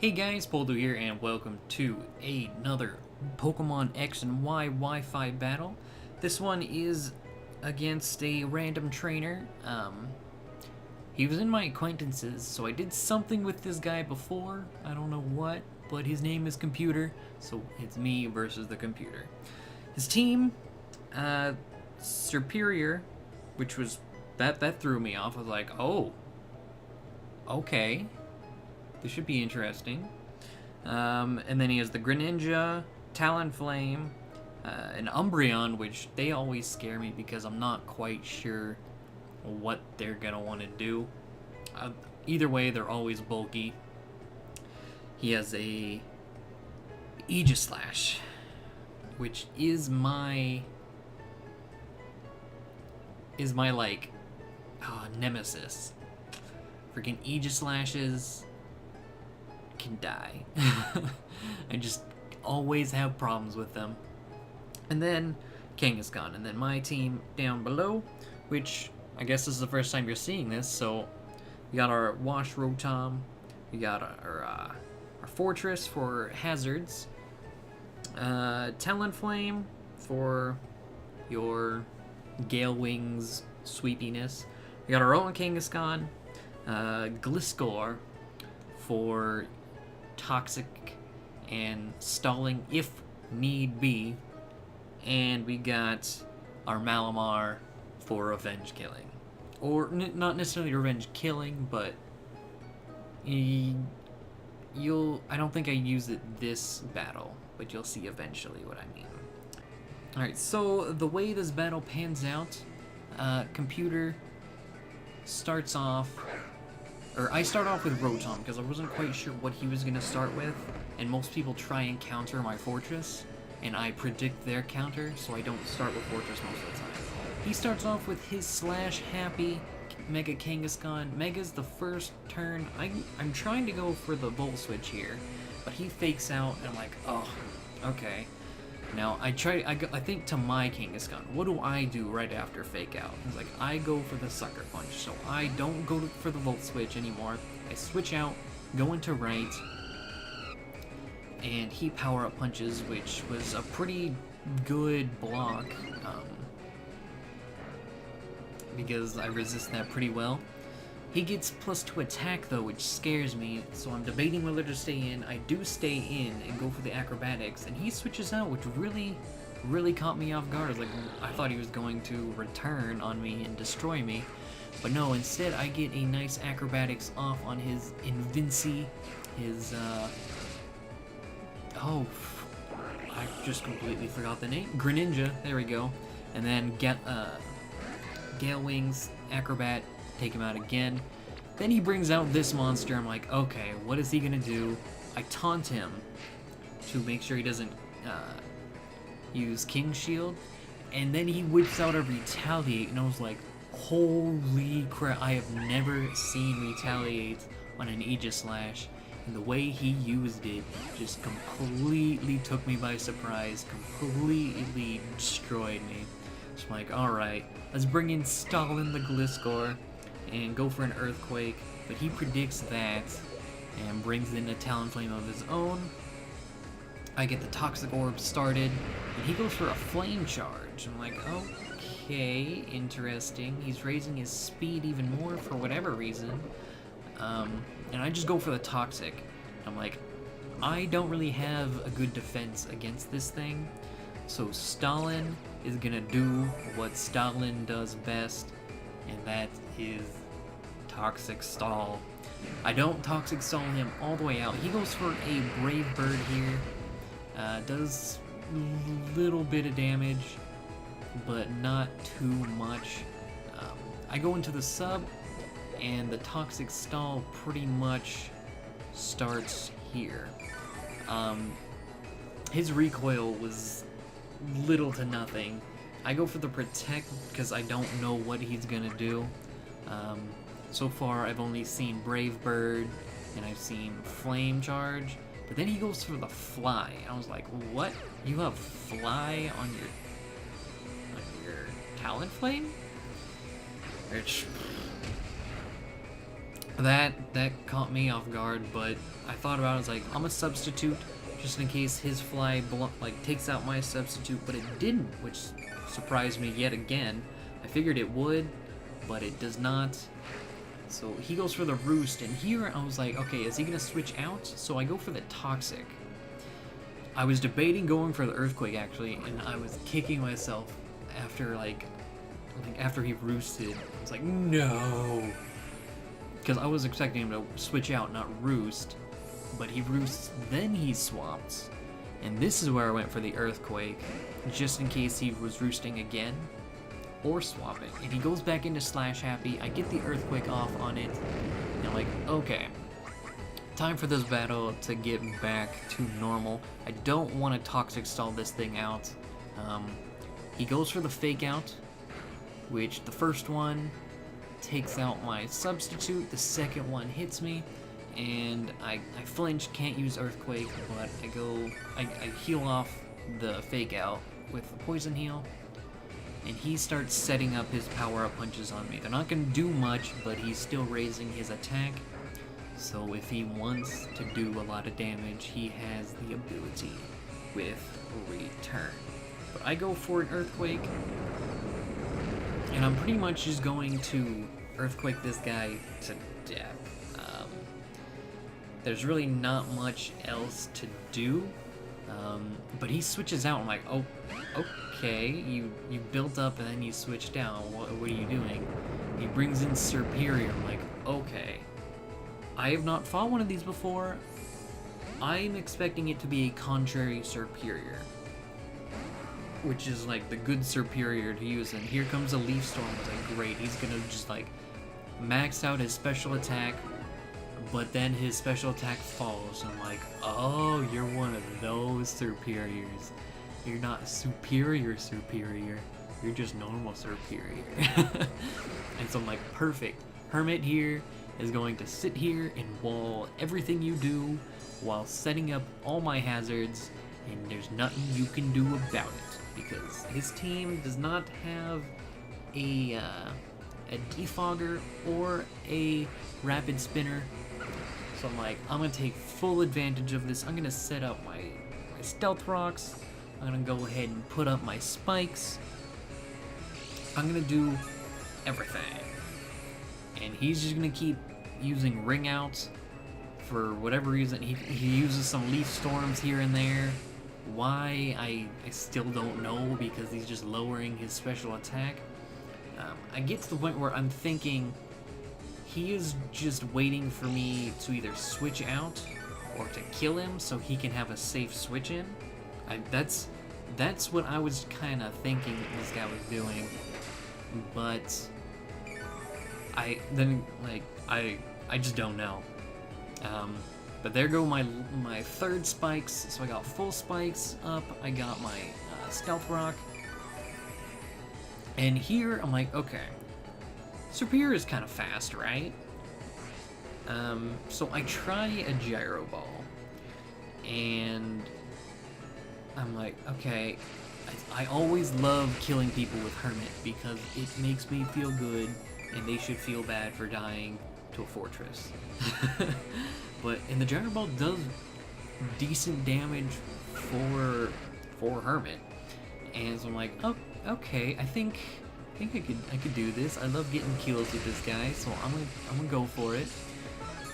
Hey guys, Poledoo here, and welcome to another Pokemon X and Y Wi-Fi battle. This one is against a random trainer. He was in my acquaintances, so I did something with this guy before. I don't know what, but his name is Computer, so it's me versus the computer. His team, Superior, which was that threw me off. I was like, oh, okay. This should be interesting. And then he has the Greninja, Talonflame, an Umbreon, which they always scare me because I'm not quite sure what they're gonna want to do. Either way, they're always bulky. He has a Aegislash, which is my like nemesis. Freaking Aegislashes can die. I just always have problems with them. And then Kangaskhan, and then my team down below, which I guess this is the first time you're seeing this. So we got our Wash Rotom, we got our Fortress for hazards, Talonflame for your Gale Wings sweepiness. We got our own Kangaskhan, Gliscor for toxic and stalling if need be, and we got our Malamar for revenge killing, or not necessarily revenge killing, but I don't think I used it this battle, but you'll see eventually what I mean. Alright, so the way this battle pans out, Computer starts off, or I start off with Rotom because I wasn't quite sure what he was going to start with, and most people try and counter my Fortress, and I predict their counter, so I don't start with Fortress most of the time. He starts off with his Slash Happy Mega Kangaskhan. Mega's the first turn. I'm trying to go for the Volt Switch here, but he fakes out, and I'm like, oh, okay. Now, I think to my Kangaskhan, what do I do right after Fake Out? It's like, I go for the Sucker Punch, so I don't go for the Volt Switch anymore. I switch out, go into right, and he Power Up Punches, which was a pretty good block, because I resist that pretty well. He gets +2 attack though, which scares me, so I'm debating whether to stay in. I do stay in and go for the acrobatics, and he switches out, which really caught me off guard. Like, I thought he was going to return on me and destroy me, but no, instead I get a nice acrobatics off on his Invinci, his, oh, I just completely forgot the name. Greninja, there we go. And then Gale Wings, Acrobat, take him out again. Then he brings out this monster. I'm like, okay, what is he gonna do? I taunt him to make sure he doesn't use King Shield, and then he whips out a Retaliate, and I was like, holy crap, I have never seen Retaliate on an Aegislash, and the way he used it just completely took me by surprise, completely destroyed me. So I'm like, alright, let's bring in Stalin the Gliscor and go for an Earthquake, but he predicts that and brings in a Talonflame of his own. I get the Toxic Orb started, and he goes for a Flame Charge. I'm like, okay, interesting. He's raising his speed even more for whatever reason. And I just go for the Toxic. I'm like, I don't really have a good defense against this thing, so Stalin is gonna do what Stalin does best, and that is Toxic Stall. I don't Toxic Stall him all the way out. He goes for a Brave Bird here. Does a little bit of damage, but not too much. I go into the sub, and the Toxic Stall pretty much starts here. His recoil was little to nothing. I go for the Protect because I don't know what he's gonna do. So far I've only seen Brave Bird and I've seen Flame Charge, but then he goes for the Fly. I was like, what? You have Fly on your Talonflame? Which That caught me off guard, but I thought about it. I was like, I'm a substitute just in case his fly takes out my substitute, but it didn't, which surprised me yet again. I figured it would, but it does not. So he goes for the roost, and here I was like, okay, is he gonna switch out? So I go for the toxic. I was debating going for the earthquake actually, and I was kicking myself after after he roosted. I was like, no, because I was expecting him to switch out, not roost. But he roosts, then he swaps. And this is where I went for the earthquake, just in case he was roosting again, or swapping. And he goes back into Slash Happy, I get the earthquake off on it, and I'm like, okay, time for this battle to get back to normal. I don't want to toxic stall this thing out. He goes for the fake out, which the first one takes out my substitute, the second one hits me, and I flinch, can't use earthquake, but I heal off the fake out with the poison heal, and he starts setting up his power-up punches on me. They're not going to do much, but he's still raising his attack, so if he wants to do a lot of damage, he has the ability with return. But I go for an earthquake, and I'm pretty much just going to earthquake this guy to death. There's really not much else to do, but he switches out. I'm like, oh, okay, you built up and then you switched out. What are you doing? He brings in Superior. I'm like, okay, I have not fought one of these before. I'm expecting it to be a contrary Superior, which is like the good Superior to use. And here comes a Leaf Storm. I was like, great, he's gonna just like max out his special attack, but then his special attack falls. I'm like, oh, you're one of those Superiors. You're not superior, you're just normal Superior. And so I'm like, perfect. Hermit here is going to sit here and wall everything you do while setting up all my hazards, and there's nothing you can do about it, because his team does not have a defogger or a rapid spinner. So I'm like, I'm gonna take full advantage of this. I'm gonna set up my stealth rocks. I'm gonna go ahead and put up my spikes. I'm gonna do everything. And he's just gonna keep using ring outs for whatever reason. He uses some leaf storms here and there. Why, I still don't know, because he's just lowering his special attack. I get to the point where I'm thinking he is just waiting for me to either switch out or to kill him so he can have a safe switch in. That's what I was kind of thinking this guy was doing, but I just don't know. But there go my third spikes. So I got full spikes up. I got my stealth rock. And here I'm like, okay, Superior is kind of fast, right? So I try a gyro ball, and I'm like, okay, I always love killing people with Hermit because it makes me feel good, and they should feel bad for dying to a fortress. And the gyro ball does decent damage for Hermit, and so I'm like, oh, okay, I think I could do this. I love getting kills with this guy, so I'm gonna go for it.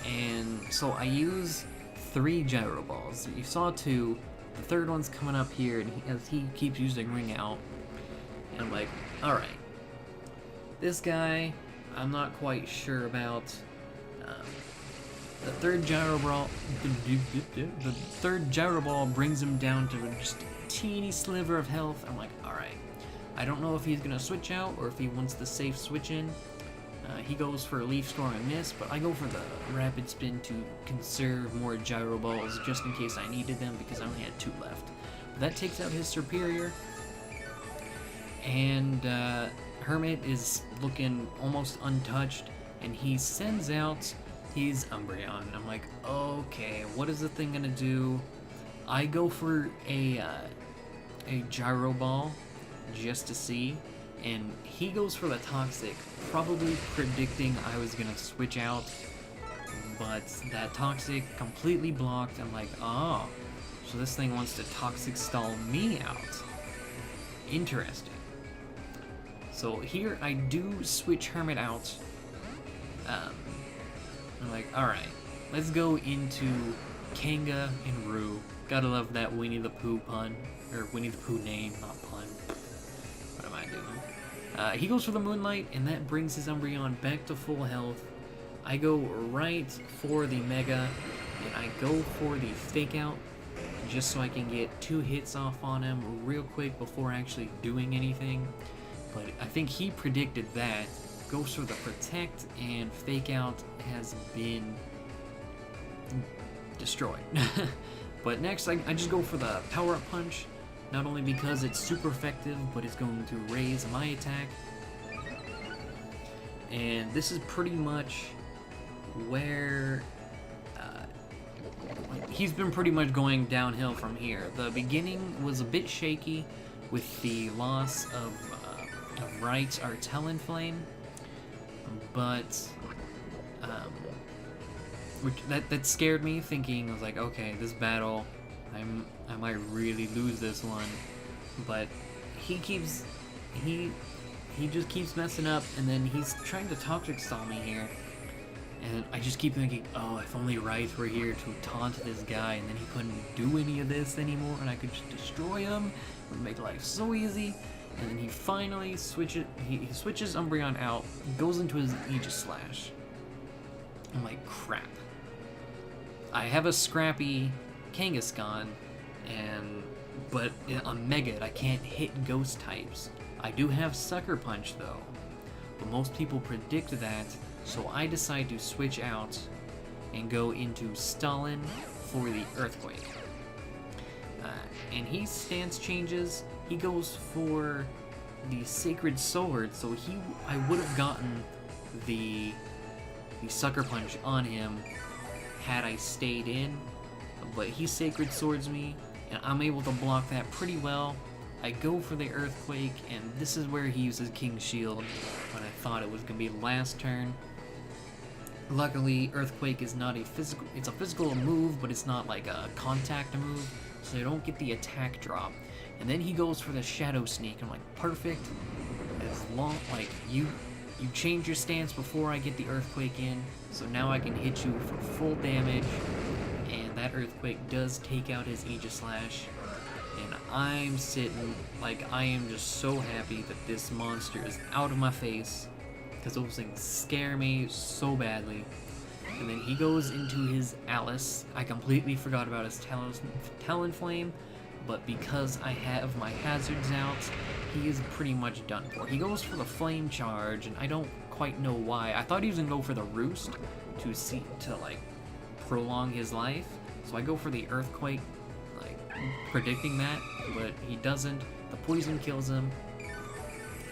And so I use 3 gyro balls. You saw 2. The third one's coming up here, and as he keeps using ring out, and I'm like, all right, this guy, I'm not quite sure about. The third gyro ball brings him down to just a teeny sliver of health. I'm like, all right. I don't know if he's gonna switch out or if he wants the safe switch in. He goes for a Leaf Storm and miss, but I go for the Rapid Spin to conserve more gyro balls just in case I needed them, because I only had 2 left. But that takes out his Superior, and Hermit is looking almost untouched, and he sends out his Umbreon. I'm like, okay, what is the thing gonna do? I go for a gyro ball just to see, and he goes for the toxic, probably predicting I was gonna switch out, but that Toxic completely blocked. I'm like, oh, so this thing wants to Toxic stall me out. Interesting. So here I do switch Hermit out. I'm like, alright, let's go into Kanga and Roo. Gotta love that Winnie the Pooh pun. Or Winnie the Pooh name, not pun. What am I doing? He goes for the Moonlight, and that brings his Umbreon back to full health. I go right for the Mega, and I go for the Fake Out, just so I can get 2 hits off on him real quick before actually doing anything. But I think he predicted that. Goes for the Protect, and Fake Out has been destroyed. But next, I just go for the Power Up Punch, not only because it's super effective, but it's going to raise my attack. And this is pretty much where he's been pretty much going downhill from here. The beginning was a bit shaky with the loss of Wright's Talonflame, but that scared me, thinking I was like, okay, this battle, I might really lose this one. But he just keeps messing up, and then he's trying to Toxic stall me here. And I just keep thinking, oh, if only Wright were here to taunt this guy, and then he couldn't do any of this anymore, and I could just destroy him. It would make life so easy. And then he finally switches Umbreon out, goes into his Aegis Slash. I'm like, crap. I have a scrappy Kangaskhan, but on Mega, I can't hit Ghost types. I do have Sucker Punch though, but most people predict that, so I decide to switch out and go into Stalin for the Earthquake. And he stance changes. He goes for the Sacred Sword, so I would have gotten the Sucker Punch on him had I stayed in, but he Sacred Swords me, and I'm able to block that pretty well. I go for the Earthquake, and this is where he uses King's Shield when I thought it was going to be last turn. Luckily, Earthquake is not it's a physical move, but it's not like a contact move, so I don't get the attack drop. And then he goes for the Shadow Sneak. I'm like, perfect. As long, like, you change your stance before I get the Earthquake in, so now I can hit you for full damage, and that Earthquake does take out his Aegis Slash. And I'm sitting, like, I am just so happy that this monster is out of my face, because those things scare me so badly. And then he goes into his Alice. I completely forgot about his Talonflame, but because I have my hazards out, he is pretty much done for. He goes for the Flame Charge, and I don't quite know why. I thought he was gonna go for the Roost to like prolong his life, so I go for the Earthquake, like predicting that, but he doesn't. The poison kills him.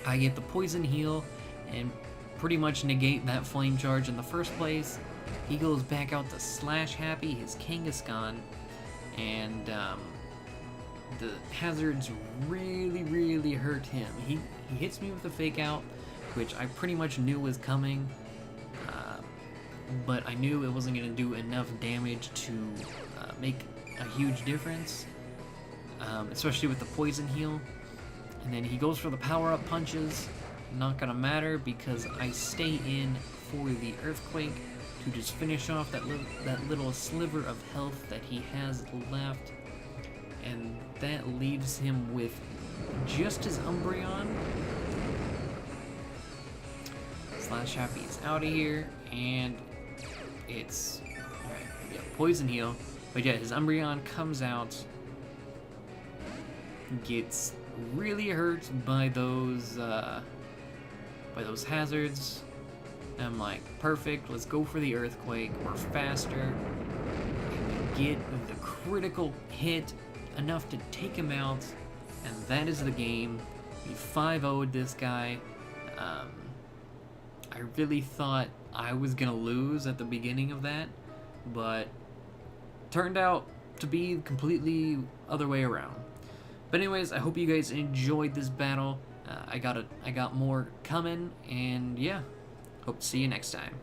I get the poison heal and pretty much negate that Flame Charge in the first place. He goes back out to Slash Happy, his Kangaskhan, and the hazards really hurt him. He hits me with a Fake Out, which I pretty much knew was coming, but I knew it wasn't going to do enough damage to make a huge difference, especially with the poison heal. And then he goes for the power-up punches. Not gonna matter because I stay in for the Earthquake to just finish off that little sliver of health that he has left, and that leaves him with just his Umbreon. Slash Happy is out of here, and it's alright, yeah, poison heal. But yeah, his Umbreon comes out, gets really hurt by those hazards. I'm like, perfect, let's go for the Earthquake. We're faster, and we get the critical hit enough to take him out, and that is the game. We 5-0'd this guy. I really thought I was gonna lose at the beginning of that, but turned out to be completely other way around. But anyways, I hope you guys enjoyed this battle. I got more coming, and yeah, hope to see you next time.